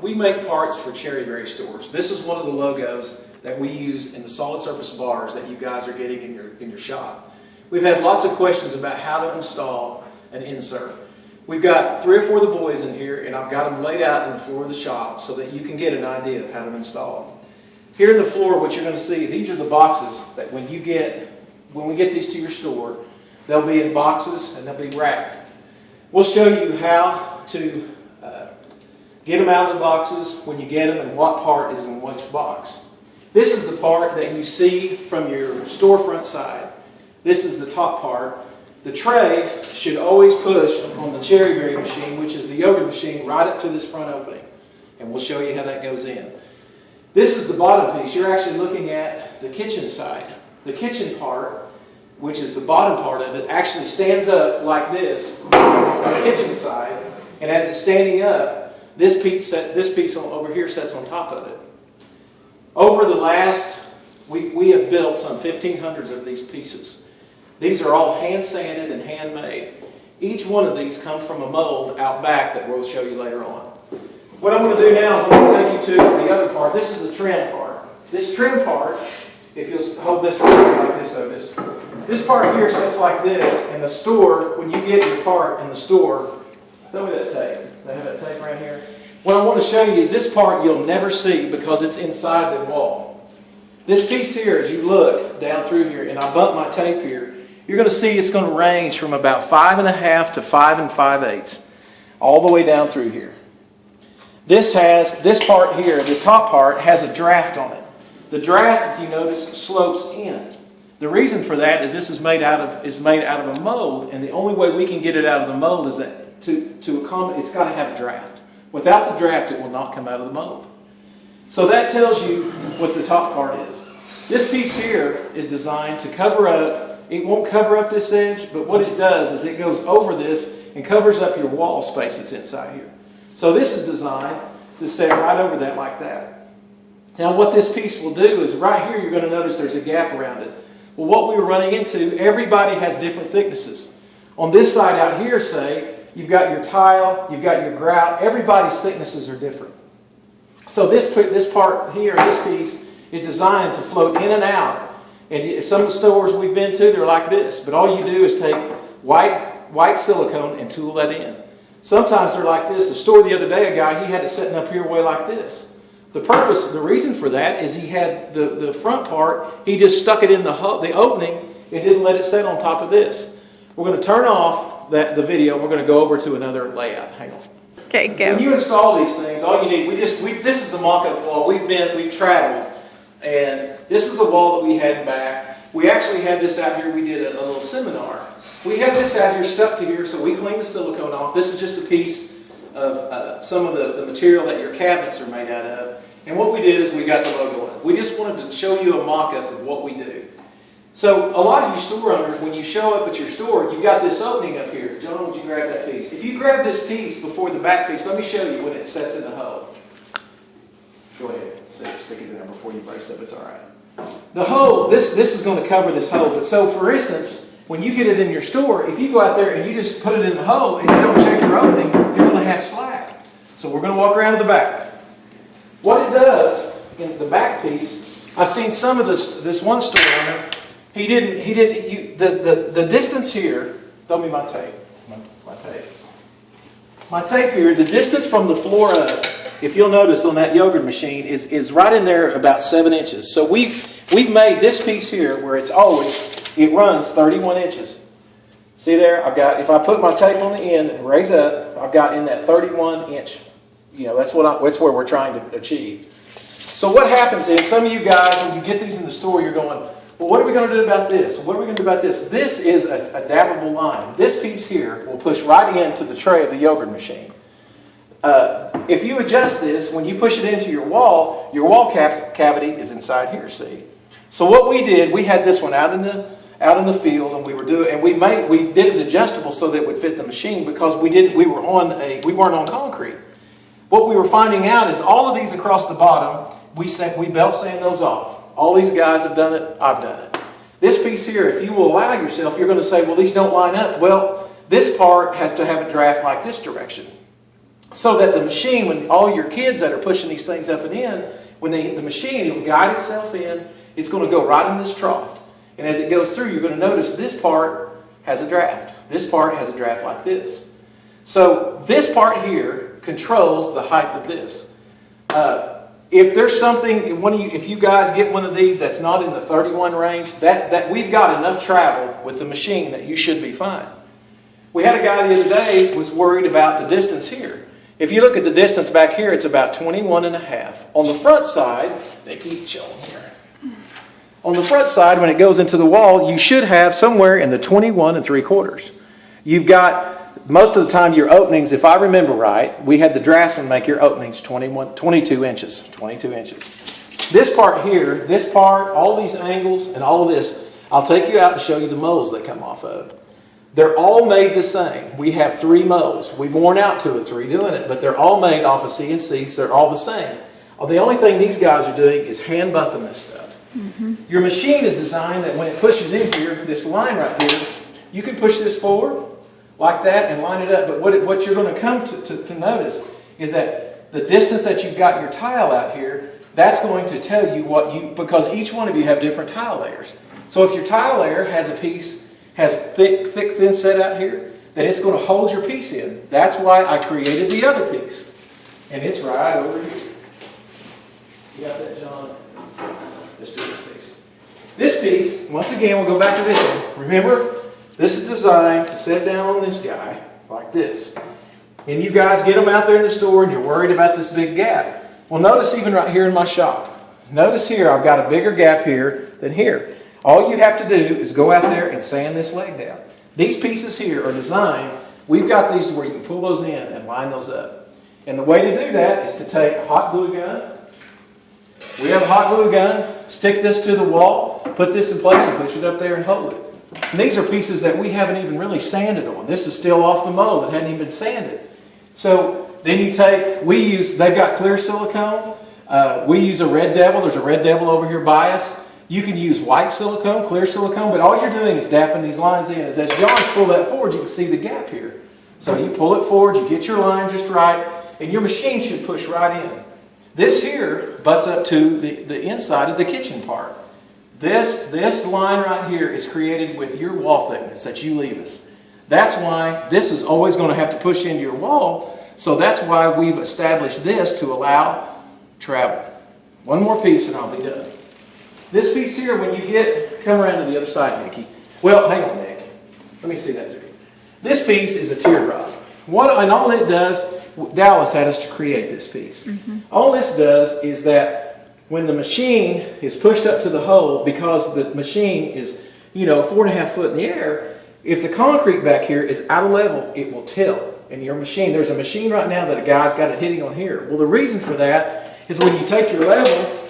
we make parts for CherryBerry stores. This is one of the logos that we use in the solid surface bars that you guys are getting in your shop. We've had lots of questions about how to install an insert. We've got 3 or 4 of the boys in here, and I've got them laid out in the floor of the shop so that you can get an idea of how to install them. Here in the floor, what you're going to see, these are the boxes that when we get these to your store, they'll be in boxes and they'll be wrapped. We'll show you how to get them out of the boxes when you get them and what part is in which box. This is the part that you see from your storefront side. This is the top part. The tray should always push on the CherryBerry machine, which is the yogurt machine, right up to this front opening. And we'll show you how that goes in. This is the bottom piece. You're actually looking at the kitchen side. The kitchen part, which is the bottom part of it, actually stands up like this on the kitchen side. And as it's standing up, this piece over here sits on top of it. Over the last, we have built some 1,500 of these pieces. These are all hand sanded and handmade. Each one of these comes from a mold out back that we'll show you later on. What I'm going to do now is I'm going to take you to the other part. This is the trim part. This trim part, if you'll hold this like this, this part here sits like this. In the store, when you get your part in the store, throw me that tape. They have that tape right here. What I want to show you is this part you'll never see because it's inside the wall. This piece here, as you look down through here, and I bump my tape here, you're going to see it's going to range from about 5.5 to 5 5/8, all the way down through here. This part here, the top part, has a draft on it. The draft, if you notice, slopes in. The reason for that is this is made out of a mold, and the only way we can get it out of the mold is that to accommodate, it's got to have a draft. Without the draft, it will not come out of the mold. So that tells you what the top part is. This piece here is designed to cover up. It won't cover up this edge, but what it does is it goes over this and covers up your wall space that's inside here. So this is designed to stay right over that like that. Now what this piece will do is right here you're going to notice there's a gap around it. Well, what we were running into, everybody has different thicknesses. On this side out here, say, you've got your tile, you've got your grout, everybody's thicknesses are different. So this part here, this piece, is designed to float in and out. And some of the stores we've been to, they're like this. But all you do is take white silicone and tool that in. Sometimes they're like this. The store the other day, a guy, he had it sitting up here way like this. The reason for that is he had the front part, he just stuck it in the opening and didn't let it sit on top of this. We're going to turn off the video. We're going to go over to another layout. Hang on. Okay, go. When you install these things, all you need, this is a mock-up wall. We've traveled. And this is the wall that we had back. We actually had this out here. We did a little seminar. We had this out here stuck to here, so we cleaned the silicone off. This is just a piece of some of the material that your cabinets are made out of. And what we did is we got the logo on it. We just wanted to show you a mock-up of what we do. So a lot of you store owners, when you show up at your store, you've got this opening up here. John, would you grab that piece? If you grab this piece before the back piece, let me show you when it sets in the hole. Go ahead. Stick it in there before you brace up. It's all right. The hole, this is going to cover this hole. But so, for instance, when you get it in your store, if you go out there and you just put it in the hole and you don't check your opening, you're going to have slack. So we're going to walk around to the back. What it does in the back piece, I've seen some of this one store owner. The distance here. Throw me my tape. My tape here. The distance from the floor up, if you'll notice on that yogurt machine, is right in there about 7 inches. So we've made this piece here where it runs 31 inches. See there? If I put my tape on the end and raise up, I've got in that 31 inch. That's where we're trying to achieve. So what happens is some of you guys, when you get these in the store, you're going, well, what are we going to do about this? What are we going to do about this? This is a dabbable line. This piece here will push right into the tray of the yogurt machine. If you adjust this, when you push it into your wall cavity is inside here, see? So what we did, we had this one out in the field, and we did it adjustable so that it would fit the machine because we weren't on concrete. What we were finding out is all of these across the bottom, we belt sand those off. All these guys have done it, I've done it. This piece here, if you will allow yourself, you're going to say, well, these don't line up. Well, this part has to have a draft like this direction. so that the machine, when all your kids that are pushing these things up and in, when the machine, it'll guide itself in, it's going to go right in this trough. And as it goes through, you're going to notice this part has a draft. This part has a draft like this. So this part here controls the height of this. If there's something, if you guys get one of these that's not in the 31 range, that we've got enough travel with the machine that you should be fine. We had a guy the other day was worried about the distance here. If you look at the distance back here, it's about 21 and a half. On the front side, they keep chilling here. On the front side, when it goes into the wall, you should have somewhere in the 21 and 3/4. You've got, most of the time, your openings, if I remember right, we had the draftsman make your openings 22 inches. 22 inches. This part here, this part, all these angles and all of this, I'll take you out and show you the molds they come off of. They're all made the same. We have 3 molds. We've worn out 2 or 3 doing it, but they're all made off of CNC, so they're all the same. The only thing these guys are doing is hand buffing this stuff. Mm-hmm. Your machine is designed that when it pushes in here, this line right here, you can push this forward like that and line it up. But what you're going to come to notice is that the distance that you've got your tile out here, that's going to tell you because each one of you have different tile layers. So if your tile layer has a piece, has thick, thin set out here, then it's going to hold your piece in. That's why I created the other piece. And it's right over here. You got that, John? Let's do this piece. This piece, once again, we'll go back to this one. Remember, this is designed to sit down on this guy like this. And you guys get them out there in the store and you're worried about this big gap. Well, notice even right here in my shop. Notice here, I've got a bigger gap here than here. All you have to do is go out there and sand this leg down. These pieces here are designed, we've got these to where you can pull those in and line those up. And the way to do that is to take a hot glue gun. We have a hot glue gun, stick this to the wall, put this in place and push it up there and hold it. And these are pieces that we haven't even really sanded on. This is still off the mold. It hadn't even been sanded. So then you take, they've got clear silicone. We use a Red Devil. There's a Red Devil over here by us. You can use white silicone, clear silicone, but all you're doing is dapping these lines in. As John's pull that forward, you can see the gap here. So you pull it forward, you get your line just right, and your machine should push right in. This here butts up to the inside of the kitchen part. This line right here is created with your wall thickness that you leave us. That's why this is always going to have to push into your wall. So that's why we've established this to allow travel. One more piece and I'll be done. This piece here, when you come around to the other side, Nikki. Well, hang on, Nick. Let me see that through. This piece is a teardrop. And all it does, Dallas had us to create this piece. Mm-hmm. All this does is that when the machine is pushed up to the hole, because the machine is, 4.5 foot in the air, if the concrete back here is out of level, it will tilt. And your machine, there's a machine right now that a guy's got it hitting on here. Well, the reason for that is when you take your level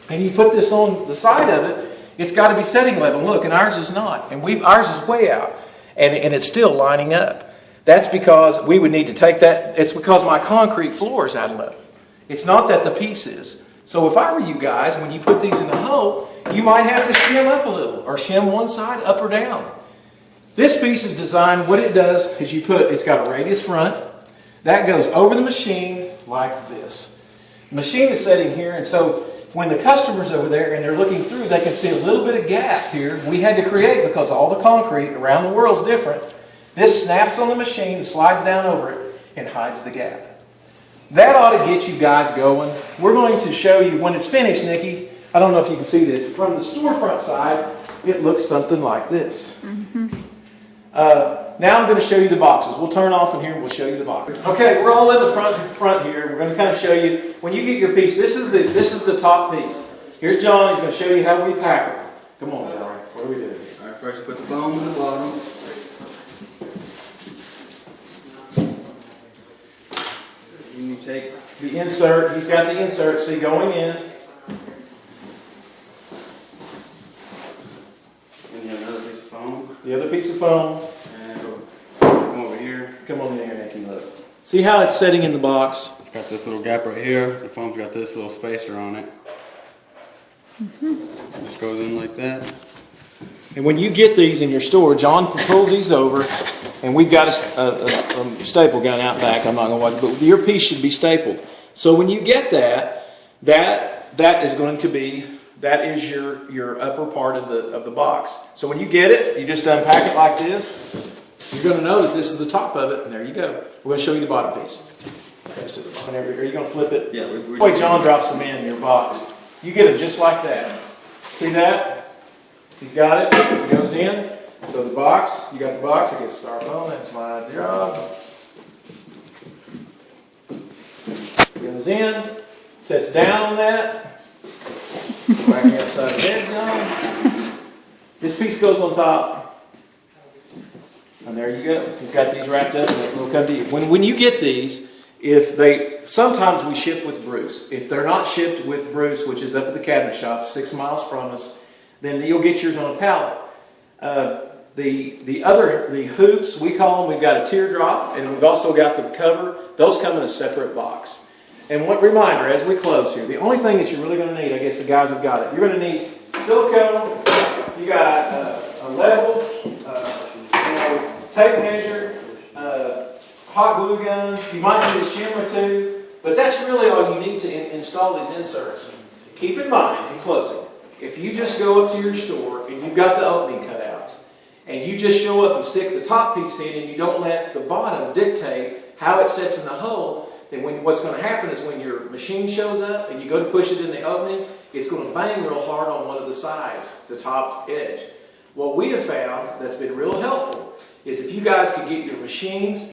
and you put this on the side of it, it's got to be setting level. Look, and ours is not. And ours is way out. And it's still lining up. That's because we would need to take that. It's because my concrete floor is out of level. It's not that the piece is. So if I were you guys, when you put these in the hole, you might have to shim up a little or shim one side up or down. This piece is designed, what it does is it's got a radius front. That goes over the machine like this. The machine is sitting here, and so when the customer's over there and they're looking through, they can see a little bit of gap here we had to create because all the concrete around the world is different. This snaps on the machine, slides down over it, and hides the gap. That ought to get you guys going. We're going to show you when it's finished, Nikki. I don't know if you can see this. From the storefront side, it looks something like this. Mm-hmm. Now I'm going to show you the boxes. We'll turn off in here and we'll show you the boxes. Okay, we're all in the front here. We're going to kind of show you, when you get your piece, this is the top piece. Here's John. He's going to show you how we pack it. Come on, John. What do we do? All right, first you put the foam in the bottom. And you take the insert. He's got the insert, see, going in. And you have another piece of foam. The other piece of foam. And come over here. Come on in here, Nicky, look. See how it's sitting in the box? It's got this little gap right here. The foam's got this little spacer on it. Just goes in like that. And when you get these in your store, John pulls these over And we've got a staple gun out back. I'm not going to watch it, but your piece should be stapled. So when you get that is going to be, that is your upper part of the box. So when you get it, you just unpack it like this. You're going to know that this is the top of it, and there you go. We're going to show you the bottom piece. Are you going to flip it? Yeah. The way John drops them in your box, you get them just like that. See that? He's got it. It goes in. So the box, you got the box. I get styrofoam. That's my job. Goes in. Sets down on that. Back the upside of the head on. This piece goes on top. And there you go. He's got these wrapped up, and they'll come to you. When you get these, sometimes we ship with Bruce. If they're not shipped with Bruce, which is up at the cabinet shop, 6 miles from us, then you'll get yours on a pallet. The hoops, we call them, we've got a teardrop, and we've also got the cover. Those come in a separate box. And one reminder, as we close here, the only thing that you're really going to need, I guess the guys have got it, you're going to need silicone, you got a level, tape measure, hot glue gun, you might need a shim or two, but that's really all you need to install these inserts. Keep in mind, in closing, if you just go up to your store and you've got the opening cutouts, and you just show up and stick the top piece in and you don't let the bottom dictate how it sets in the hole, then what's going to happen is when your machine shows up and you go to push it in the opening, it's going to bang real hard on one of the sides, the top edge. What we have found that's been real helpful is if you guys could get your machines